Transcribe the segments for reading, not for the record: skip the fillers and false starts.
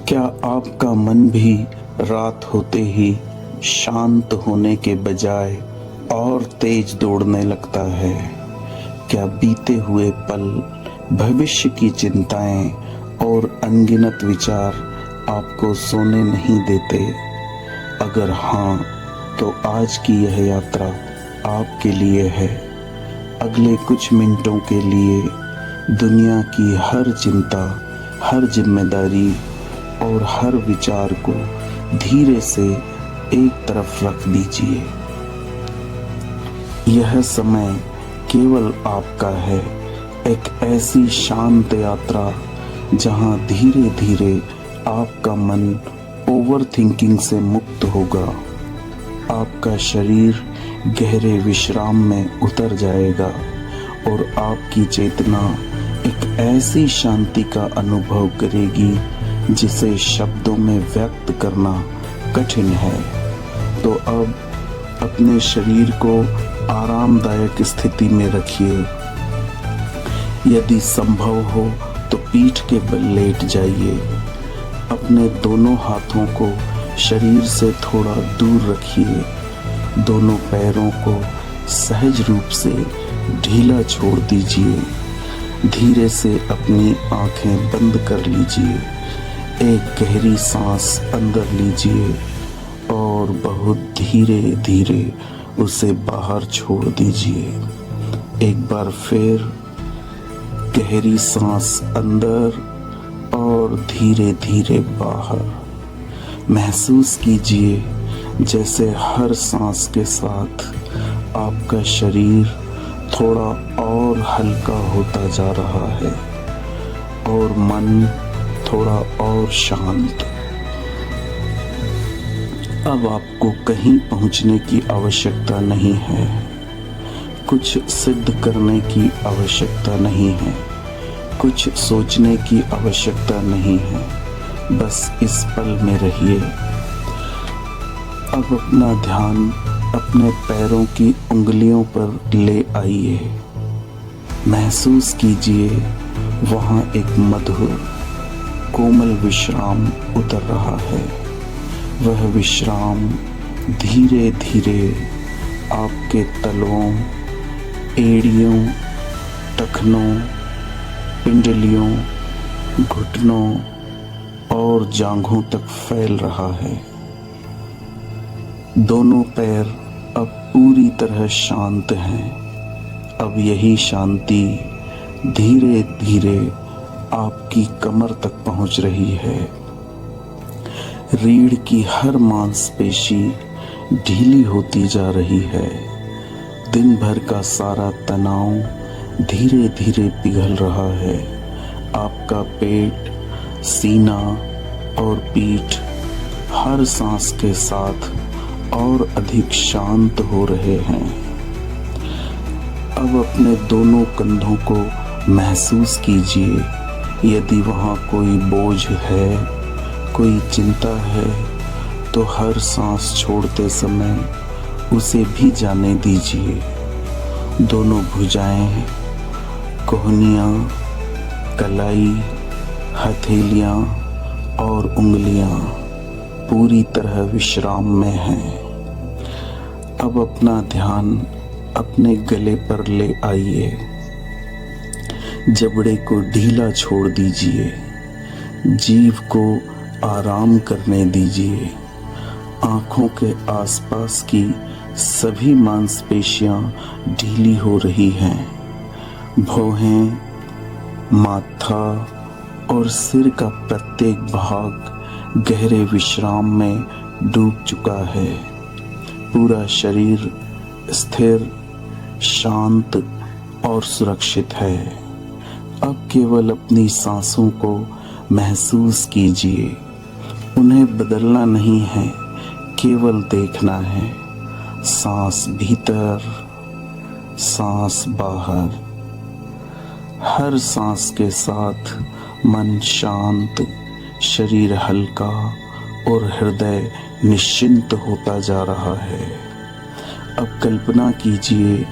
क्या आपका मन भी रात होते ही शांत होने के बजाय और तेज दौड़ने लगता है? क्या बीते हुए पल, भविष्य की चिंताएं और अनगिनत विचार आपको सोने नहीं देते? अगर हाँ, तो आज की यह यात्रा आपके लिए है। अगले कुछ मिनटों के लिए दुनिया की हर चिंता, हर जिम्मेदारी और हर विचार को धीरे से एक तरफ रख दीजिए। यह समय केवल आपका है, एक ऐसी शांत यात्रा जहां धीरे धीरे आपका मन ओवर थिंकिंग से मुक्त होगा। आपका शरीर गहरे विश्राम में उतर जाएगा और आपकी चेतना एक ऐसी शांति का अनुभव करेगी जिसे शब्दों में व्यक्त करना कठिन है। तो अब अपने शरीर को आरामदायक स्थिति में रखिए। यदि संभव हो तो पीठ के बल लेट जाइए। अपने दोनों हाथों को शरीर से थोड़ा दूर रखिए। दोनों पैरों को सहज रूप से ढीला छोड़ दीजिए। धीरे से अपनी आंखें बंद कर लीजिए। एक गहरी सांस अंदर लीजिए और बहुत धीरे धीरे उसे बाहर छोड़ दीजिए। एक बार फिर गहरी सांस अंदर और धीरे धीरे बाहर। महसूस कीजिए जैसे हर सांस के साथ आपका शरीर थोड़ा और हल्का होता जा रहा है और मन थोड़ा और शांत। अब आपको कहीं पहुंचने की आवश्यकता नहीं है, कुछ सिद्ध करने की आवश्यकता नहीं है, कुछ सोचने की आवश्यकता नहीं है। बस इस पल में रहिए। अब अपना ध्यान अपने पैरों की उंगलियों पर ले आइए। महसूस कीजिए वहाँ एक मधुर कोमल विश्राम उतर रहा है। वह विश्राम धीरे धीरे आपके तलवों, एड़ियों, टखनों, पिंडलियों, घुटनों और जांघों तक फैल रहा है। दोनों पैर अब पूरी तरह शांत हैं। अब यही शांति धीरे धीरे आपकी कमर तक पहुंच रही है। रीढ़ की हर मांसपेशी ढीली होती जा रही है। दिन भर का सारा तनाव धीरे धीरे पिघल रहा है। आपका पेट, सीना और पीठ हर सांस के साथ और अधिक शांत हो रहे हैं। अब अपने दोनों कंधों को महसूस कीजिए। यदि वहाँ कोई बोझ है, कोई चिंता है, तो हर सांस छोड़ते समय उसे भी जाने दीजिए। दोनों भुजाएं, कोहनियाँ, कलाई, हथेलियाँ और उंगलियाँ पूरी तरह विश्राम में हैं। अब अपना ध्यान अपने गले पर ले आइए। जबड़े को ढीला छोड़ दीजिए। जीभ को आराम करने दीजिए। आँखों के आसपास की सभी मांसपेशियां ढीली हो रही हैं। भौहें, माथा और सिर का प्रत्येक भाग गहरे विश्राम में डूब चुका है। पूरा शरीर स्थिर, शांत और सुरक्षित है। अब केवल अपनी सांसों को महसूस कीजिए। उन्हें बदलना नहीं है, केवल देखना है। सांस भीतर, सांस बाहर। हर सांस के साथ मन शांत, शरीर हल्का और हृदय निश्चिंत होता जा रहा है। अब कल्पना कीजिए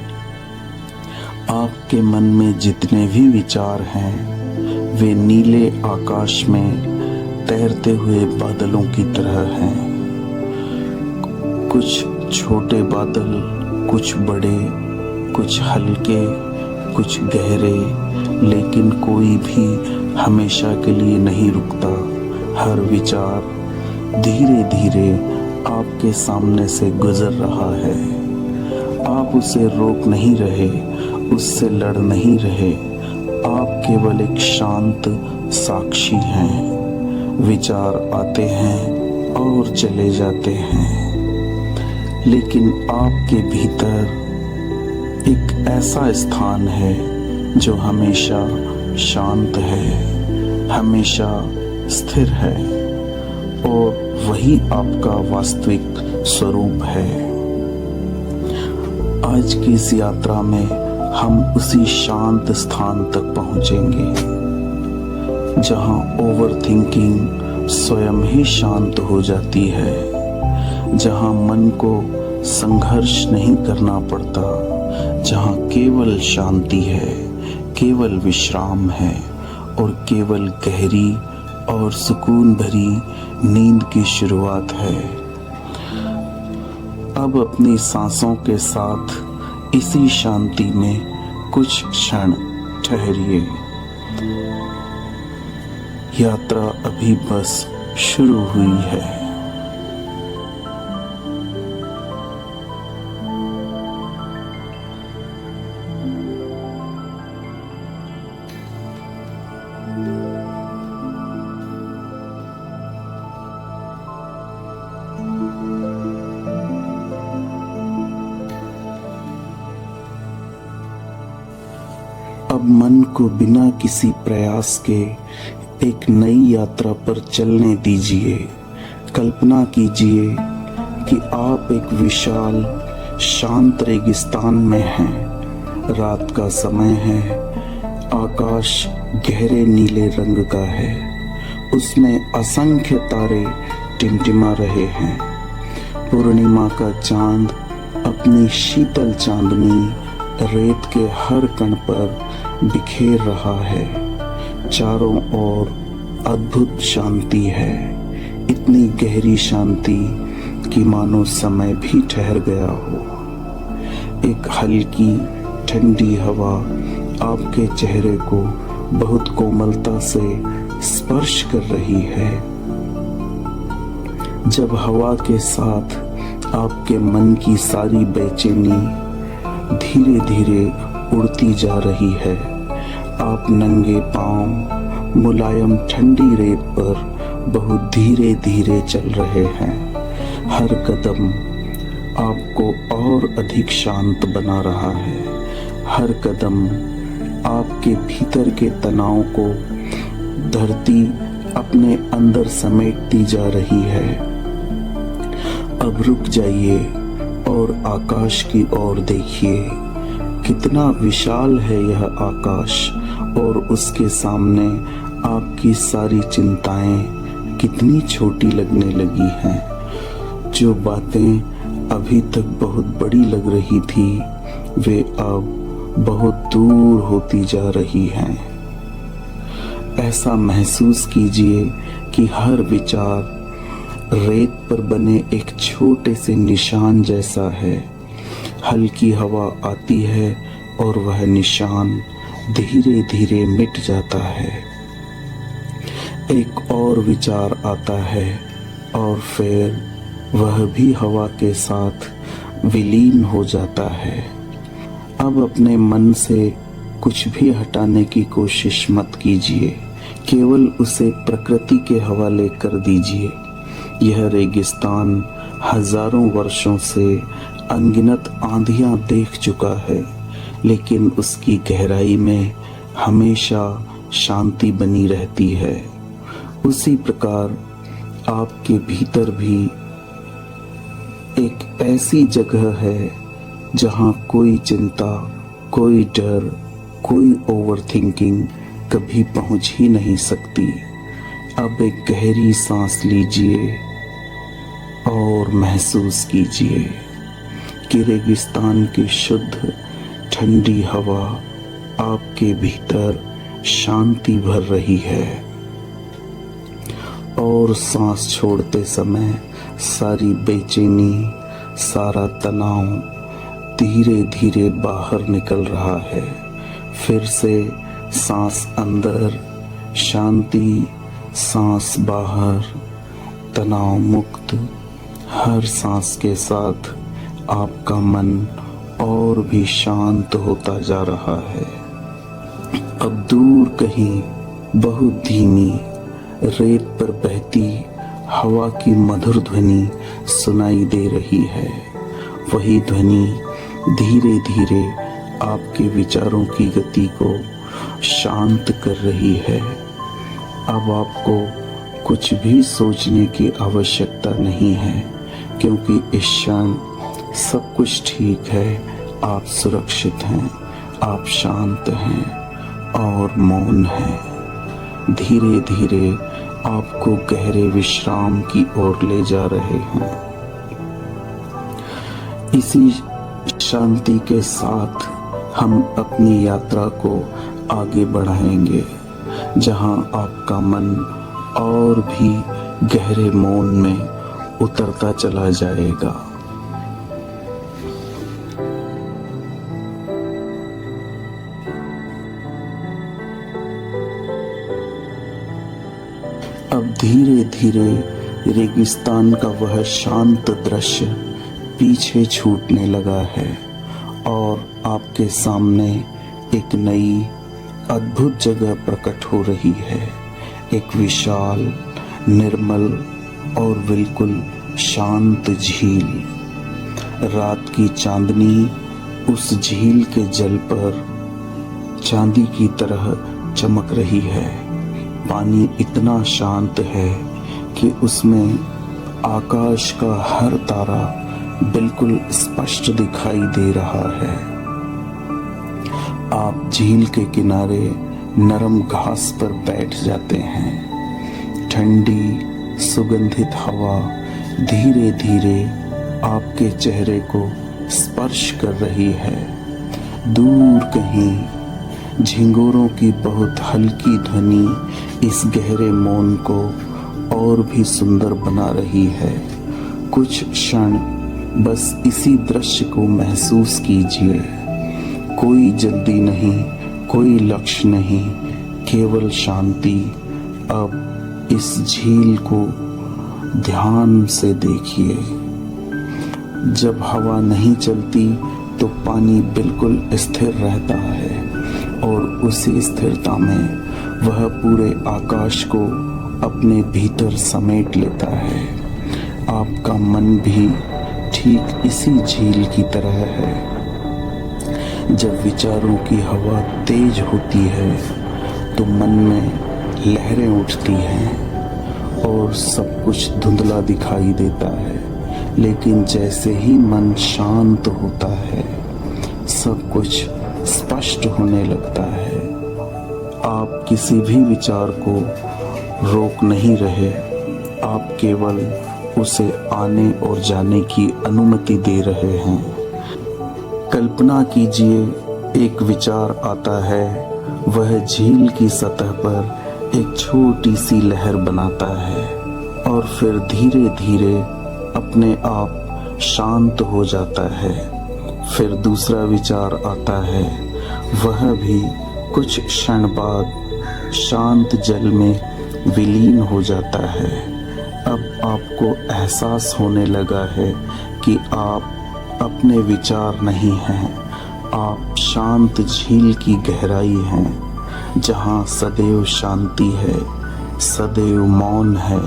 आपके मन में जितने भी विचार हैं वे नीले आकाश में तैरते हुए बादलों की तरह हैं। कुछ छोटे बादल, कुछ बड़े, कुछ हल्के, कुछ गहरे, लेकिन कोई भी हमेशा के लिए नहीं रुकता। हर विचार धीरे धीरे आपके सामने से गुजर रहा है। आप उसे रोक नहीं रहे, उससे लड़ नहीं रहे। आप केवल एक शांत साक्षी हैं। विचार आते हैं और चले जाते हैं, लेकिन आपके भीतर एक ऐसा स्थान है जो हमेशा शांत है, हमेशा स्थिर है, और वही आपका वास्तविक स्वरूप है। आज की इस यात्रा में हम उसी शांत स्थान तक पहुंचेंगे जहां ओवरथिंकिंग स्वयं ही शांत हो जाती है, जहां मन को संघर्ष नहीं करना पड़ता, जहां केवल शांति है, केवल विश्राम है और केवल गहरी और सुकून भरी नींद की शुरुआत है। अब अपनी सांसों के साथ इसी शांति में कुछ क्षण ठहरिए। यात्रा अभी बस शुरू हुई है। अब मन को बिना किसी प्रयास के एक नई यात्रा पर चलने दीजिए। कल्पना कीजिए कि आप एक विशाल शांत रेगिस्तान में हैं। रात का समय है, आकाश गहरे नीले रंग का है, उसमें असंख्य तारे टिमटिमा रहे हैं। पूर्णिमा का चांद अपनी शीतल चांदनी रेत के हर कण पर बिखेर रहा है। चारों ओर अद्भुत शांति है, इतनी गहरी शांति कि मानो समय भी ठहर गया हो। एक हल्की ठंडी हवा आपके चेहरे को बहुत कोमलता से स्पर्श कर रही है। जब हवा के साथ आपके मन की सारी बेचैनी धीरे धीरे उड़ती जा रही है, आप नंगे पांव मुलायम ठंडी रेत पर बहुत धीरे धीरे चल रहे हैं। हर कदम आपको और अधिक शांत बना रहा है। हर कदम आपके भीतर के तनाव को धरती अपने अंदर समेटती जा रही है। अब रुक जाइए और आकाश की ओर देखिए। कितना विशाल है यह आकाश, और उसके सामने आपकी सारी चिंताएं कितनी छोटी लगने लगी हैं। जो बातें अभी तक बहुत बड़ी लग रही थी, वे अब बहुत दूर होती जा रही हैं। ऐसा महसूस कीजिए कि हर विचार रेत पर बने एक छोटे से निशान जैसा है। हल्की हवा आती है और वह निशान धीरे धीरे मिट जाता है। एक और विचार आता है और फिर वह भी हवा के साथ विलीन हो जाता है। अब अपने मन से कुछ भी हटाने की कोशिश मत कीजिए, केवल उसे प्रकृति के हवाले कर दीजिए। यह रेगिस्तान हजारों वर्षों से अनगिनत आंधियां देख चुका है, लेकिन उसकी गहराई में हमेशा शांति बनी रहती है। उसी प्रकार आपके भीतर भी एक ऐसी जगह है जहां कोई चिंता, कोई डर, कोई ओवरथिंकिंग कभी पहुंच ही नहीं सकती। अब एक गहरी सांस लीजिए और महसूस कीजिए कि रेगिस्तान की शुद्ध ठंडी हवा आपके भीतर शांति भर रही है। और सांस छोड़ते समय सारी बेचैनी, सारा तनाव धीरे धीरे बाहर निकल रहा है। फिर से सांस अंदर, शांति, सांस बाहर, तनाव मुक्त। हर सांस के साथ आपका मन और भी शांत होता जा रहा है। अब दूर कहीं बहुत धीमी रेत पर बहती हवा की मधुर ध्वनि सुनाई दे रही है। वही ध्वनि धीरे धीरे आपके विचारों की गति को शांत कर रही है। अब आपको कुछ भी सोचने की आवश्यकता नहीं है, क्योंकि इस क्षण सब कुछ ठीक है। आप सुरक्षित हैं, आप शांत हैं और मौन हैं। धीरे धीरे आपको गहरे विश्राम की ओर ले जा रहे हैं। इसी शांति के साथ हम अपनी यात्रा को आगे बढ़ाएंगे, जहां आपका मन और भी गहरे मौन में उतरता चला जाएगा। अब धीरे धीरे रेगिस्तान का वह शांत दृश्य पीछे छूटने लगा है और आपके सामने एक नई अद्भुत जगह प्रकट हो रही है। एक विशाल, निर्मल और बिल्कुल शांत झील। रात की चांदनी उस झील के जल पर चांदी की तरह चमक रही है। पानी इतना शांत है कि उसमें आकाश का हर तारा बिल्कुल स्पष्ट दिखाई दे रहा है। आप झील के किनारे नरम घास पर बैठ जाते हैं। ठंडी सुगंधित हवा धीरे धीरे आपके चेहरे को स्पर्श कर रही है। दूर कहीं झिंगोरों की बहुत हल्की ध्वनि इस गहरे मौन को और भी सुंदर बना रही है। कुछ क्षण बस इसी दृश्य को महसूस कीजिए। कोई जल्दी नहीं, कोई लक्ष्य नहीं, केवल शांति। अब इस झील को ध्यान से देखिए। जब हवा नहीं चलती तो पानी बिल्कुल स्थिर रहता है और उसी स्थिरता में वह पूरे आकाश को अपने भीतर समेट लेता है। आपका मन भी ठीक इसी झील की तरह है। जब विचारों की हवा तेज होती है तो मन में लहरें उठती हैं और सब कुछ धुंधला दिखाई देता है। लेकिन जैसे ही मन शांत होता है, सब कुछ स्पष्ट होने लगता है। आप किसी भी विचार को रोक नहीं रहे, आप केवल उसे आने और जाने की अनुमति दे रहे हैं। कल्पना कीजिए, एक विचार आता है, वह झील की सतह पर एक छोटी सी लहर बनाता है और फिर धीरे धीरे अपने आप शांत हो जाता है। फिर दूसरा विचार आता है, वह भी कुछ क्षण बाद शांत जल में विलीन हो जाता है। अब आपको एहसास होने लगा है कि आप अपने विचार नहीं हैं, आप शांत झील की गहराई हैं, जहां सदैव शांति है, सदैव मौन है,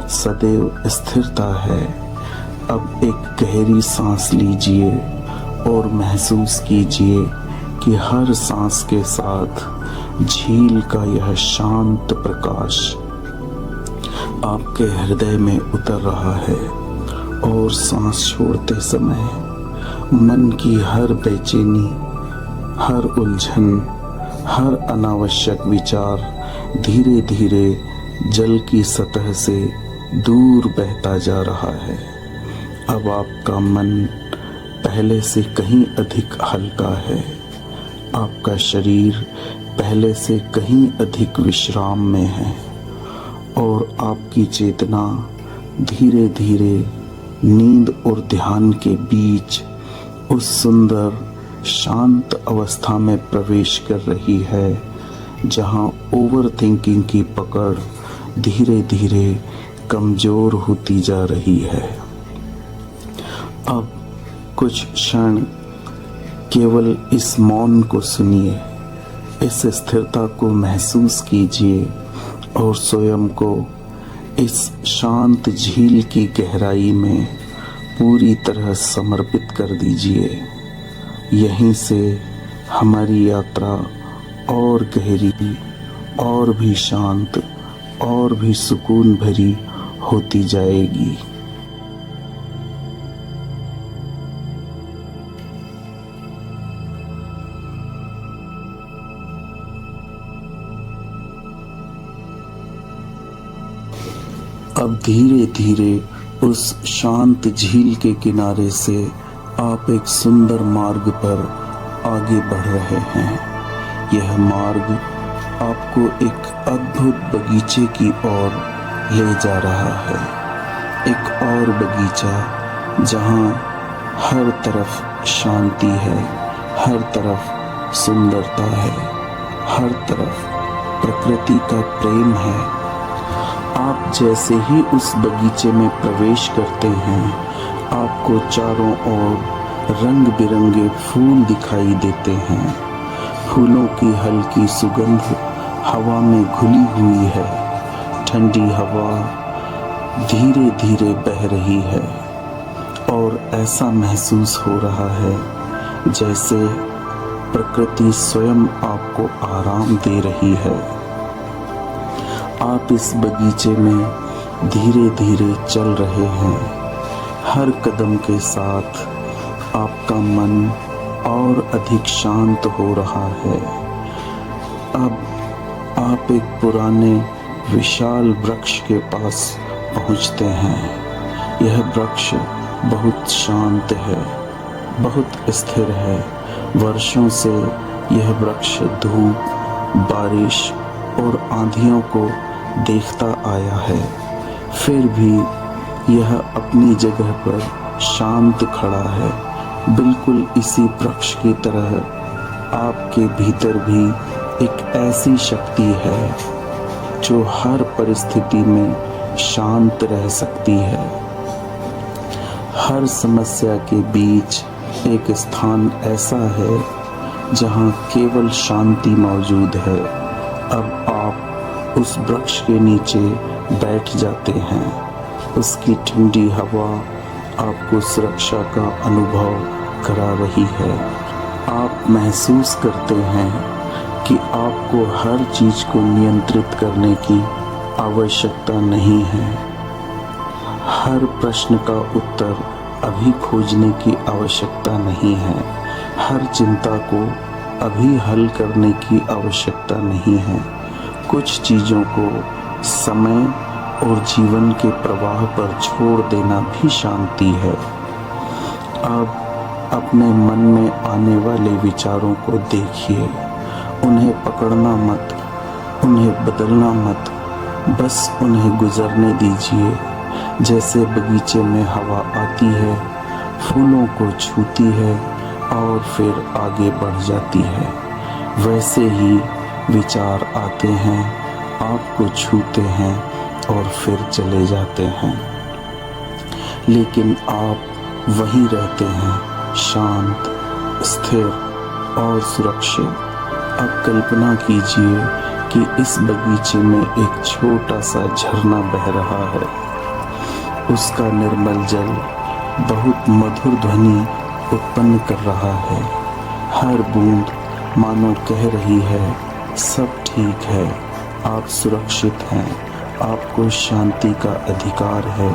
सदैव स्थिरता है। अब एक गहरी सांस लीजिए और महसूस कीजिए कि हर सांस के साथ झील का यह शांत प्रकाश आपके हृदय में उतर रहा है और सांस छोड़ते समय मन की हर बेचैनी, हर उलझन, हर अनावश्यक विचार धीरे धीरे जल की सतह से दूर बहता जा रहा है। अब आपका मन पहले से कहीं अधिक हल्का है। आपका शरीर पहले से कहीं अधिक विश्राम में है और आपकी चेतना धीरे धीरे नींद और ध्यान के बीच उस सुंदर शांत अवस्था में प्रवेश कर रही है जहां ओवर थिंकिंग की पकड़ धीरे धीरे कमजोर होती जा रही है। अब कुछ क्षण केवल इस मौन को सुनिए, इस स्थिरता को महसूस कीजिए और स्वयं को इस शांत झील की गहराई में पूरी तरह समर्पित कर दीजिए। यहीं से हमारी यात्रा और गहरी, और भी शांत, और भी सुकून भरी होती जाएगी। अब धीरे धीरे उस शांत झील के किनारे से आप एक सुंदर मार्ग पर आगे बढ़ रहे हैं। यह मार्ग आपको एक अद्भुत बगीचे की ओर ले जा रहा है। एक और बगीचा जहां हर तरफ शांति है, हर तरफ सुंदरता है, हर तरफ प्रकृति का प्रेम है। आप जैसे ही उस बगीचे में प्रवेश करते हैं, आपको चारों ओर रंग बिरंगे फूल दिखाई देते हैं। फूलों की हल्की सुगंध हवा में घुली हुई है। ठंडी हवा धीरे धीरे बह रही है और ऐसा महसूस हो रहा है जैसे प्रकृति स्वयं आपको आराम दे रही है। आप इस बगीचे में धीरे धीरे चल रहे हैं। हर कदम के साथ आपका मन और अधिक शांत हो रहा है। अब आप एक पुराने विशाल वृक्ष के पास पहुंचते हैं। यह वृक्ष बहुत शांत है, बहुत स्थिर है। वर्षों से यह वृक्ष धूप, बारिश और आंधियों को देखता आया है, फिर भी यह अपनी जगह पर शांत खड़ा है। बिल्कुल इसी वृक्ष की तरह आपके भीतर भी एक ऐसी शक्ति है जो हर परिस्थिति में शांत रह सकती है। हर समस्या के बीच एक स्थान ऐसा है जहां केवल शांति मौजूद है। अब आप उस वृक्ष के नीचे बैठ जाते हैं। उसकी ठंडी हवा आपको सुरक्षा का अनुभव करा रही है। आप महसूस करते हैं कि आपको हर चीज को नियंत्रित करने की आवश्यकता नहीं है। हर प्रश्न का उत्तर अभी खोजने की आवश्यकता नहीं है। हर चिंता को अभी हल करने की आवश्यकता नहीं है। कुछ चीज़ों को समय और जीवन के प्रवाह पर छोड़ देना भी शांति है। अब अपने मन में आने वाले विचारों को देखिए, उन्हें पकड़ना मत, उन्हें बदलना मत, बस उन्हें गुजरने दीजिए। जैसे बगीचे में हवा आती है, फूलों को छूती है और फिर आगे बढ़ जाती है, वैसे ही विचार आते हैं, आपको छूते हैं और फिर चले जाते हैं, लेकिन आप वहीं रहते हैं, शांत, स्थिर और सुरक्षित। अब कल्पना कीजिए कि इस बगीचे में एक छोटा सा झरना बह रहा है। उसका निर्मल जल बहुत मधुर ध्वनि उत्पन्न कर रहा है। हर बूंद मानो कह रही है, सब ठीक है, आप सुरक्षित हैं, आपको शांति का अधिकार है।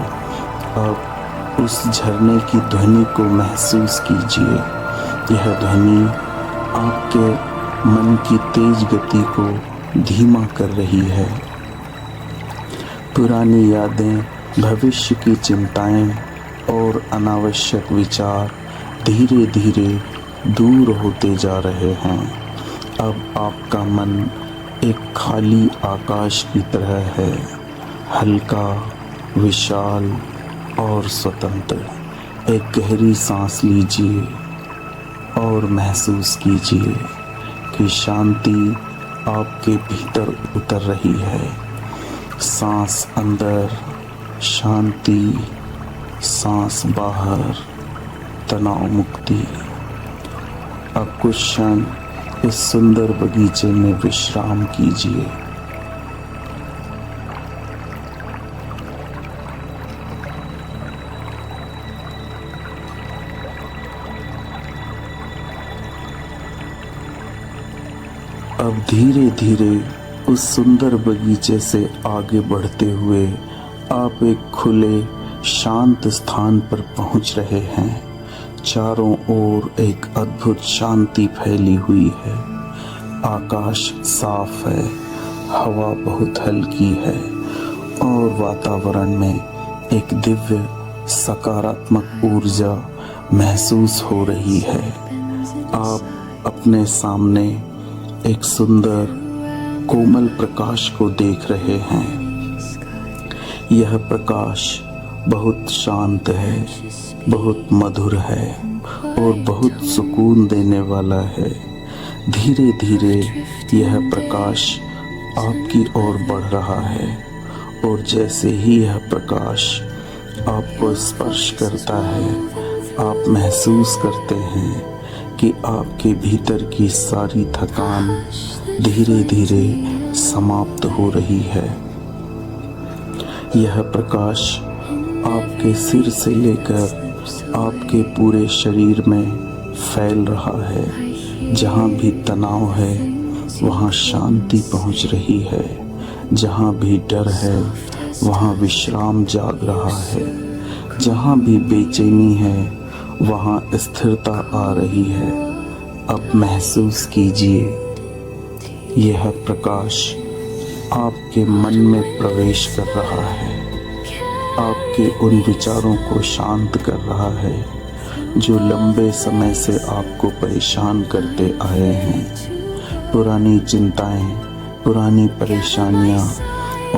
अब उस झरने की ध्वनि को महसूस कीजिए। यह ध्वनि आपके मन की तेज गति को धीमा कर रही है। पुरानी यादें, भविष्य की चिंताएं और अनावश्यक विचार धीरे धीरे दूर होते जा रहे हैं। अब आपका मन एक खाली आकाश की तरह है। हल्का, विशाल और स्वतंत्र। एक गहरी सांस लीजिए और महसूस कीजिए कि शांति आपके भीतर उतर रही है। सांस अंदर, शांति, सांस बाहर, तनाव मुक्ति। अब कुछ क्षण इस सुंदर बगीचे में विश्राम कीजिए। अब धीरे धीरे उस सुंदर बगीचे से आगे बढ़ते हुए आप एक खुले शांत स्थान पर पहुंच रहे हैं। चारों ओर एक अद्भुत शांति फैली हुई है। आकाश साफ है, हवा बहुत हल्की है और वातावरण में एक दिव्य सकारात्मक ऊर्जा महसूस हो रही है। आप अपने सामने एक सुंदर कोमल प्रकाश को देख रहे हैं। यह प्रकाश बहुत शांत है, बहुत मधुर है और बहुत सुकून देने वाला है। धीरे धीरे यह प्रकाश आपकी ओर बढ़ रहा है और जैसे ही यह प्रकाश आपको स्पर्श करता है, आप महसूस करते हैं कि आपके भीतर की सारी थकान धीरे धीरे समाप्त हो रही है। यह प्रकाश आपके सिर से लेकर आपके पूरे शरीर में फैल रहा है। जहाँ भी तनाव है वहाँ शांति पहुँच रही है। जहाँ भी डर है वहाँ विश्राम जाग रहा है। जहाँ भी बेचैनी है वहाँ स्थिरता आ रही है। अब महसूस कीजिए, यह प्रकाश आपके मन में प्रवेश कर रहा है। आपके उन विचारों को शांत कर रहा है जो लंबे समय से आपको परेशान करते आए हैं। पुरानी चिंताएं, पुरानी परेशानियां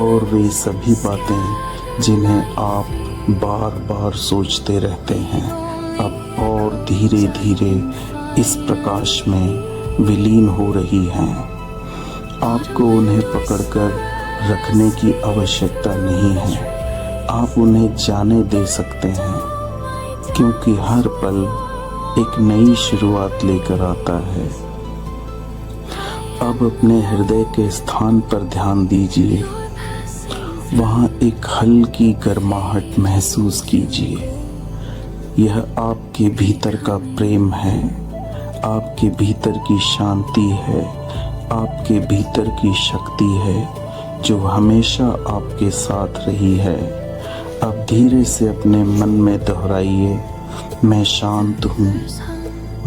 और वे सभी बातें जिन्हें आप बार बार सोचते रहते हैं, अब और धीरे धीरे इस प्रकाश में विलीन हो रही हैं। आपको उन्हें पकड़कर रखने की आवश्यकता नहीं है। आप उन्हें जाने दे सकते हैं, क्योंकि हर पल एक नई शुरुआत लेकर आता है। अब अपने हृदय के स्थान पर ध्यान दीजिए। वहाँ एक हल्की गर्माहट महसूस कीजिए। यह आपके भीतर का प्रेम है, आपके भीतर की शांति है, आपके भीतर की शक्ति है जो हमेशा आपके साथ रही है। अब धीरे से अपने मन में दोहराइए, मैं शांत हूँ,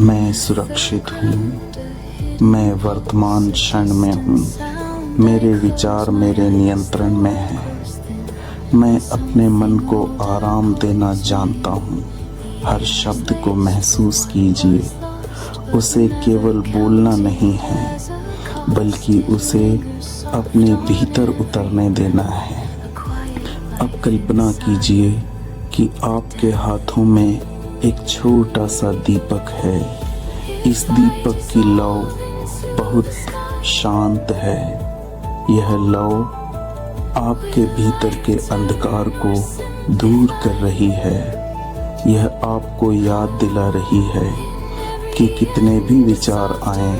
मैं सुरक्षित हूँ, मैं वर्तमान क्षण में हूँ, मेरे विचार मेरे नियंत्रण में हैं। मैं अपने मन को आराम देना जानता हूँ। हर शब्द को महसूस कीजिए। उसे केवल बोलना नहीं है, बल्कि उसे अपने भीतर उतरने देना है। अब कल्पना कीजिए कि आपके हाथों में एक छोटा सा दीपक है। इस दीपक की लौ बहुत शांत है। यह लौ आपके भीतर के अंधकार को दूर कर रही है। यह आपको याद दिला रही है कि कितने भी विचार आए,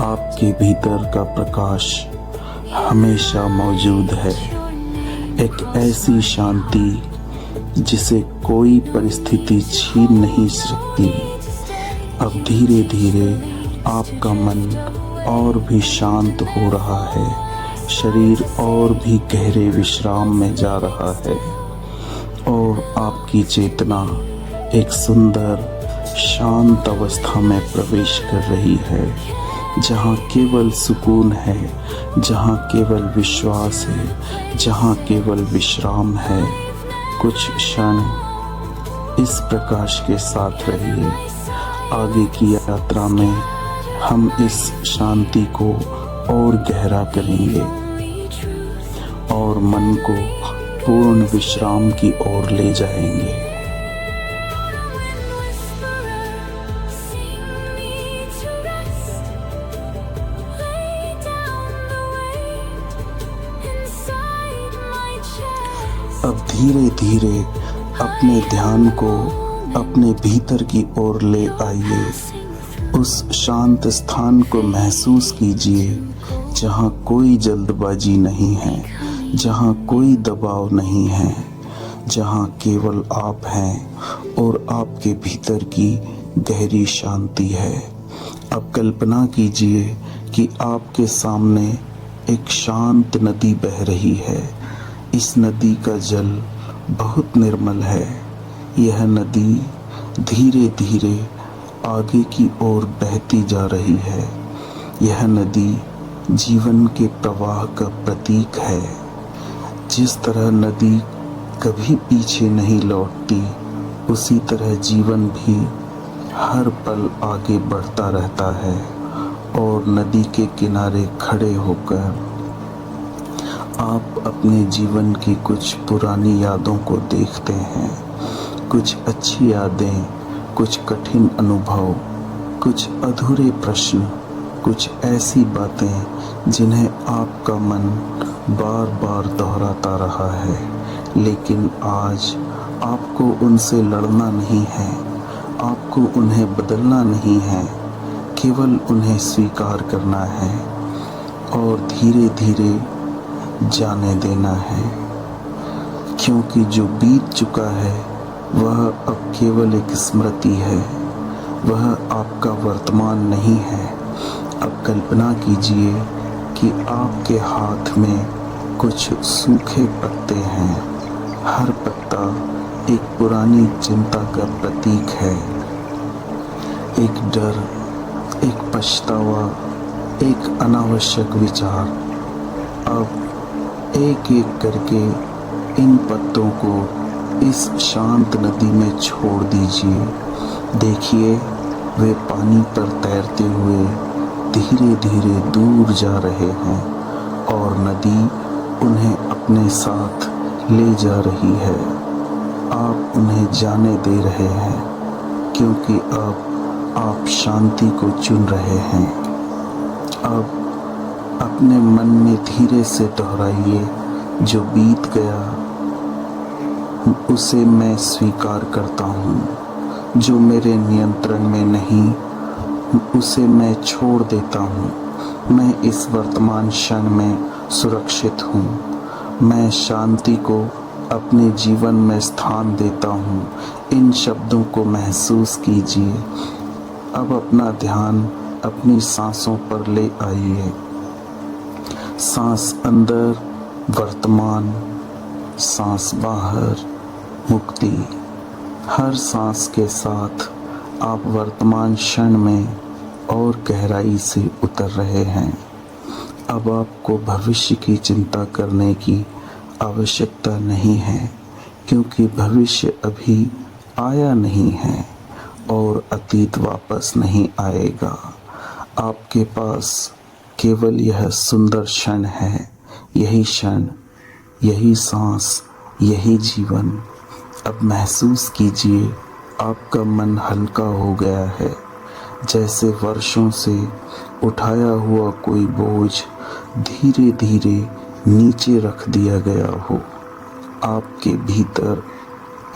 आपके भीतर का प्रकाश हमेशा मौजूद है। एक ऐसी शांति जिसे कोई परिस्थिति छीन नहीं सकती। अब धीरे धीरे आपका मन और भी शांत हो रहा है। शरीर और भी गहरे विश्राम में जा रहा है और आपकी चेतना एक सुंदर शांत अवस्था में प्रवेश कर रही है, जहाँ केवल सुकून है, जहाँ केवल विश्वास है, जहाँ केवल विश्राम है। कुछ क्षण इस प्रकाश के साथ रहिए। आगे की यात्रा में हम इस शांति को और गहरा करेंगे और मन को पूर्ण विश्राम की ओर ले जाएंगे। अब धीरे धीरे अपने ध्यान को अपने भीतर की ओर ले आइए। उस शांत स्थान को महसूस कीजिए जहाँ कोई जल्दबाजी नहीं है, जहाँ कोई दबाव नहीं है, जहाँ केवल आप हैं और आपके भीतर की गहरी शांति है। अब कल्पना कीजिए कि आपके सामने एक शांत नदी बह रही है। इस नदी का जल बहुत निर्मल है। यह नदी धीरे धीरे आगे की ओर बहती जा रही है। यह नदी जीवन के प्रवाह का प्रतीक है। जिस तरह नदी कभी पीछे नहीं लौटती, उसी तरह जीवन भी हर पल आगे बढ़ता रहता है। और नदी के किनारे खड़े होकर आप अपने जीवन की कुछ पुरानी यादों को देखते हैं। कुछ अच्छी यादें, कुछ कठिन अनुभव, कुछ अधूरे प्रश्न, कुछ ऐसी बातें जिन्हें आपका मन बार बार दोहराता रहा है। लेकिन आज आपको उनसे लड़ना नहीं है, आपको उन्हें बदलना नहीं है, केवल उन्हें स्वीकार करना है और धीरे धीरे जाने देना है। क्योंकि जो बीत चुका है वह अब केवल एक स्मृति है, वह आपका वर्तमान नहीं है। अब कल्पना कीजिए कि आपके हाथ में कुछ सूखे पत्ते हैं। हर पत्ता एक पुरानी चिंता का प्रतीक है। एक डर, एक पछतावा, एक अनावश्यक विचार। अब एक एक करके इन पत्तों को इस शांत नदी में छोड़ दीजिए। देखिए, वे पानी पर तैरते हुए धीरे धीरे दूर जा रहे हैं और नदी उन्हें अपने साथ ले जा रही है। आप उन्हें जाने दे रहे हैं क्योंकि अब आप शांति को चुन रहे हैं। अब अपने मन में धीरे से दोहराइए, जो बीत गया उसे मैं स्वीकार करता हूँ। जो मेरे नियंत्रण में नहीं, उसे मैं छोड़ देता हूँ। मैं इस वर्तमान क्षण में सुरक्षित हूँ। मैं शांति को अपने जीवन में स्थान देता हूँ। इन शब्दों को महसूस कीजिए। अब अपना ध्यान अपनी सांसों पर ले आइए। सांस अंदर वर्तमान, सांस बाहर मुक्ति। हर सांस के साथ आप वर्तमान क्षण में और गहराई से उतर रहे हैं। अब आपको भविष्य की चिंता करने की आवश्यकता नहीं है, क्योंकि भविष्य अभी आया नहीं है और अतीत वापस नहीं आएगा। आपके पास केवल यह सुंदर क्षण है। यही क्षण, यही सांस, यही जीवन। अब महसूस कीजिए, आपका मन हल्का हो गया है, जैसे वर्षों से उठाया हुआ कोई बोझ धीरे धीरे नीचे रख दिया गया हो। आपके भीतर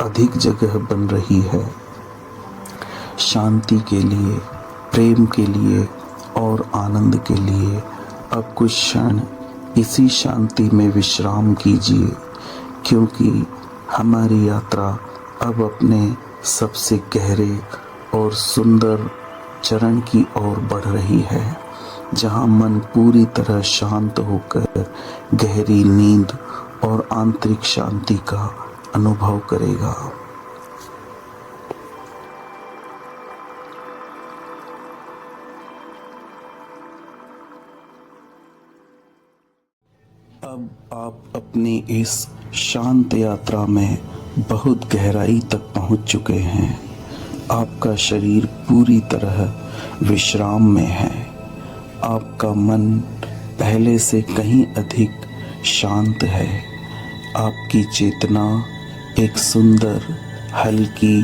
अधिक जगह बन रही है, शांति के लिए, प्रेम के लिए और आनंद के लिए। अब कुछ क्षण इसी शांति में विश्राम कीजिए, क्योंकि हमारी यात्रा अब अपने सबसे गहरे और सुंदर चरण की ओर बढ़ रही है, जहां मन पूरी तरह शांत होकर गहरी नींद और आंतरिक शांति का अनुभव करेगा। अब आप अपनी इस शांत यात्रा में बहुत गहराई तक पहुंच चुके हैं। आपका शरीर पूरी तरह विश्राम में है। आपका मन पहले से कहीं अधिक शांत है। आपकी चेतना एक सुंदर, हल्की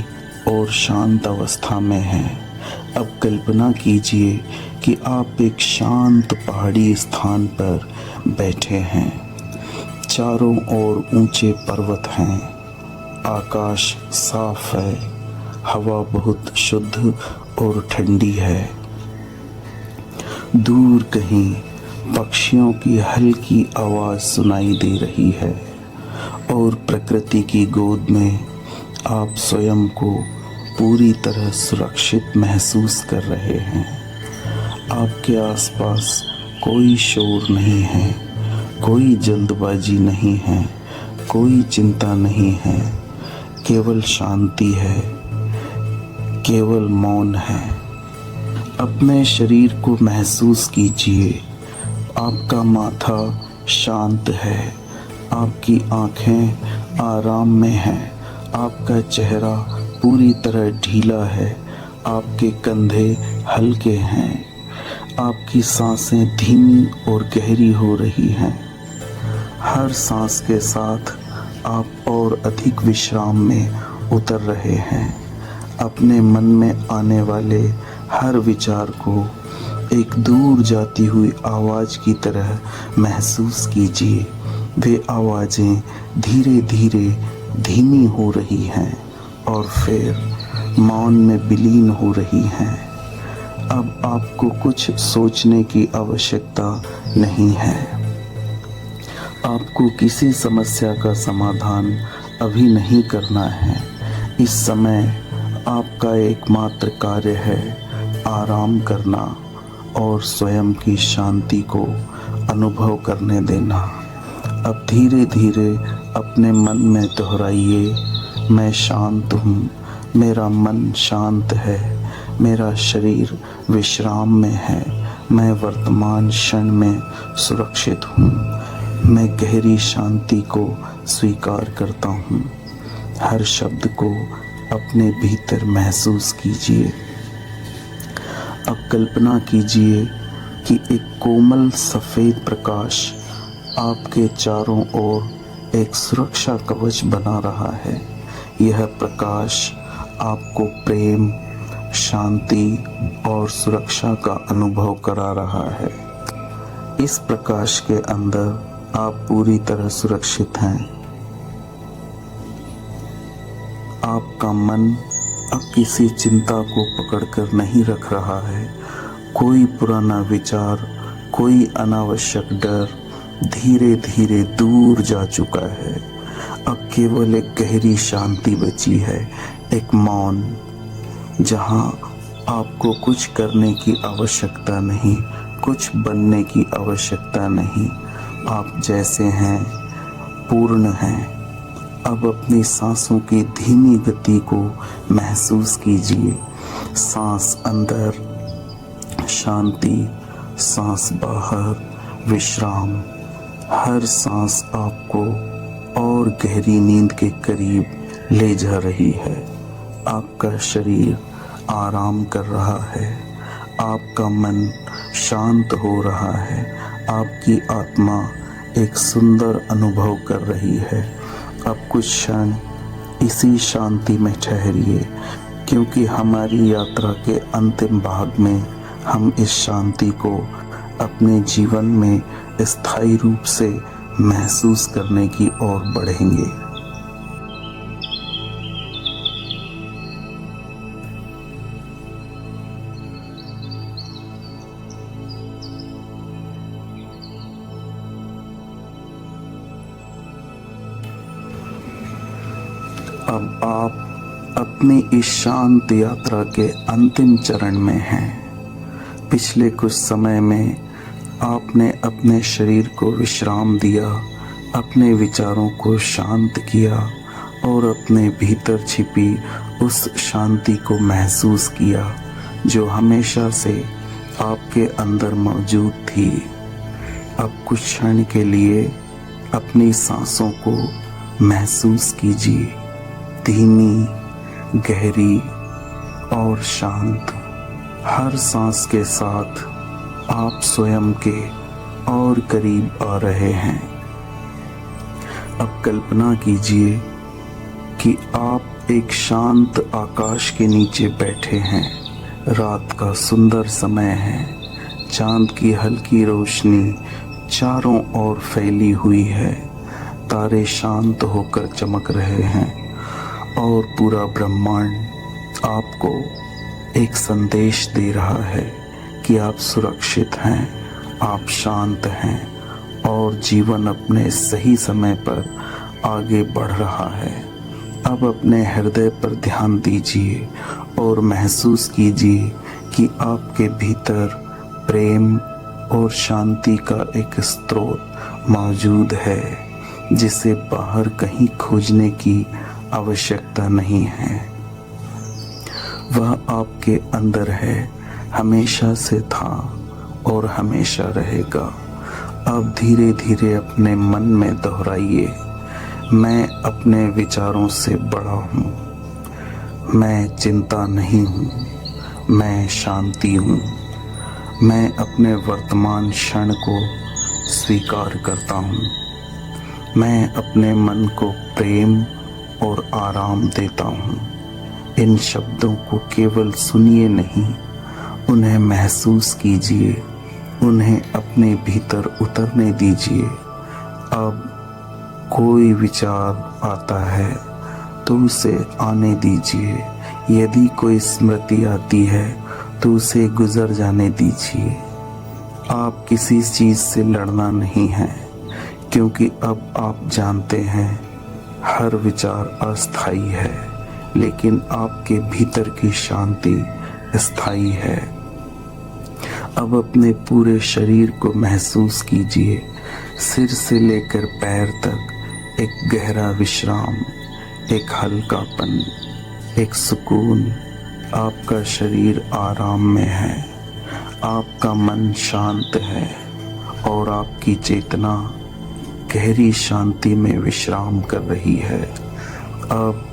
और शांत अवस्था में है। अब कल्पना कीजिए कि आप एक शांत पहाड़ी स्थान पर बैठे हैं। चारों ओर ऊंचे पर्वत हैं, आकाश साफ है, हवा बहुत शुद्ध और ठंडी है। दूर कहीं पक्षियों की हल्की आवाज सुनाई दे रही है और प्रकृति की गोद में आप स्वयं को पूरी तरह सुरक्षित महसूस कर रहे हैं। आपके आसपास कोई शोर नहीं है, कोई जल्दबाजी नहीं है, कोई चिंता नहीं है, केवल शांति है, केवल मौन है। अपने शरीर को महसूस कीजिए। आपका माथा शांत है, आपकी आंखें आराम में हैं, आपका चेहरा पूरी तरह ढीला है, आपके कंधे हल्के हैं, आपकी सांसें धीमी और गहरी हो रही हैं। हर सांस के साथ आप और अधिक विश्राम में उतर रहे हैं। अपने मन में आने वाले हर विचार को एक दूर जाती हुई आवाज़ की तरह महसूस कीजिए। वे आवाज़ें धीरे धीरे धीमी हो रही हैं और फिर मौन में विलीन हो रही हैं। अब आपको कुछ सोचने की आवश्यकता नहीं है। आपको किसी समस्या का समाधान अभी नहीं करना है। इस समय आपका एकमात्र कार्य है आराम करना और स्वयं की शांति को अनुभव करने देना। अब धीरे धीरे अपने मन में दोहराइए, मैं शांत हूँ, मेरा मन शांत है, मेरा शरीर विश्राम में है, मैं वर्तमान क्षण में सुरक्षित हूँ, मैं गहरी शांति को स्वीकार करता हूँ। हर शब्द को अपने भीतर महसूस कीजिए। अब कल्पना कीजिए कि एक कोमल सफ़ेद प्रकाश आपके चारों ओर एक सुरक्षा कवच बना रहा है। यह प्रकाश आपको प्रेम, शांति और सुरक्षा का अनुभव करा रहा है। इस प्रकाश के अंदर आप पूरी तरह सुरक्षित हैं। आपका मन अब किसी चिंता को पकड़कर नहीं रख रहा है। कोई पुराना विचार, कोई अनावश्यक डर धीरे धीरे दूर जा चुका है। अब केवल एक गहरी शांति बची है, एक मौन, जहां आपको कुछ करने की आवश्यकता नहीं, कुछ बनने की आवश्यकता नहीं। आप जैसे हैं पूर्ण हैं। अब अपनी सांसों की धीमी गति को महसूस कीजिए। सांस अंदर शांति, सांस बाहर विश्राम। हर सांस आपको और गहरी नींद के करीब ले जा रही है। आपका शरीर आराम कर रहा है, आपका मन शांत हो रहा है, आपकी आत्मा एक सुंदर अनुभव कर रही है। अब कुछ क्षण इसी शांति में ठहरिए, क्योंकि हमारी यात्रा के अंतिम भाग में हम इस शांति को अपने जीवन में स्थायी रूप से महसूस करने की ओर बढ़ेंगे। अब आप अपनी इस शांत यात्रा के अंतिम चरण में हैं। पिछले कुछ समय में आपने अपने शरीर को विश्राम दिया, अपने विचारों को शांत किया और अपने भीतर छिपी उस शांति को महसूस किया जो हमेशा से आपके अंदर मौजूद थी। अब कुछ क्षण के लिए अपनी सांसों को महसूस कीजिए, धीमी, गहरी और शांत। हर सांस के साथ आप स्वयं के और करीब आ रहे हैं। अब कल्पना कीजिए कि आप एक शांत आकाश के नीचे बैठे हैं। रात का सुंदर समय है। चांद की हल्की रोशनी चारों ओर फैली हुई है। तारे शांत होकर चमक रहे हैं और पूरा ब्रह्मांड आपको एक संदेश दे रहा है कि आप सुरक्षित हैं, आप शांत हैं और जीवन अपने सही समय पर आगे बढ़ रहा है। अब अपने हृदय पर ध्यान दीजिए और महसूस कीजिए कि आपके भीतर प्रेम और शांति का एक स्रोत मौजूद है जिसे बाहर कहीं खोजने की आवश्यकता नहीं है। वह आपके अंदर है, हमेशा से था और हमेशा रहेगा। अब धीरे धीरे अपने मन में दोहराइए, मैं अपने विचारों से बड़ा हूँ, मैं चिंता नहीं हूँ, मैं शांति हूँ, मैं अपने वर्तमान क्षण को स्वीकार करता हूँ, मैं अपने मन को प्रेम और आराम देता हूँ। इन शब्दों को केवल सुनिए नहीं, उन्हें महसूस कीजिए, उन्हें अपने भीतर उतरने दीजिए। अब कोई विचार आता है तो उसे आने दीजिए। यदि कोई स्मृति आती है तो उसे गुजर जाने दीजिए। आप किसी चीज़ से लड़ना नहीं है, क्योंकि अब आप जानते हैं हर विचार अस्थायी है, लेकिन आपके भीतर की शांति स्थायी है। अब अपने पूरे शरीर को महसूस कीजिए, सिर से लेकर पैर तक एक गहरा विश्राम, एक हल्कापन, एक सुकून। आपका शरीर आराम में है, आपका मन शांत है और आपकी चेतना गहरी शांति में विश्राम कर रही है। अब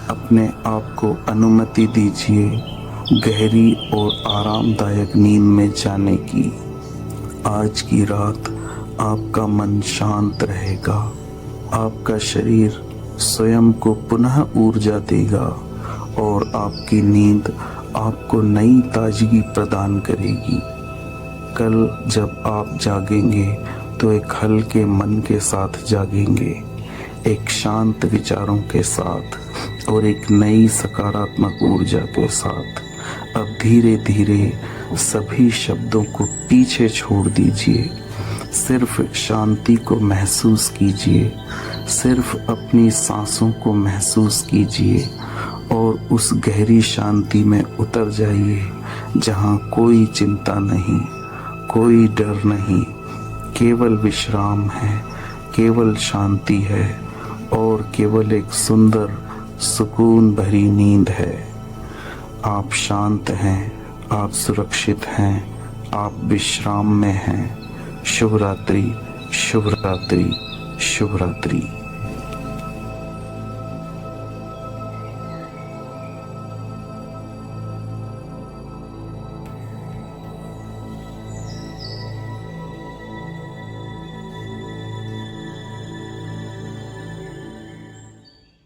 अपने आप को अनुमति दीजिए गहरी और आरामदायक नींद में जाने की। आज की रात आपका मन शांत रहेगा, आपका शरीर स्वयं को पुनः ऊर्जा देगा और आपकी नींद आपको नई ताजगी प्रदान करेगी। कल जब आप जागेंगे तो एक हल्के मन के साथ जागेंगे, एक शांत विचारों के साथ और एक नई सकारात्मक ऊर्जा के साथ। अब धीरे धीरे सभी शब्दों को पीछे छोड़ दीजिए, सिर्फ शांति को महसूस कीजिए, सिर्फ अपनी सांसों को महसूस कीजिए और उस गहरी शांति में उतर जाइए जहाँ कोई चिंता नहीं, कोई डर नहीं, केवल विश्राम है, केवल शांति है और केवल एक सुंदर सुकून भरी नींद है। आप शांत हैं, आप सुरक्षित हैं, आप विश्राम में हैं। शुभ रात्रि, शुभ रात्रि, शुभ रात्रि।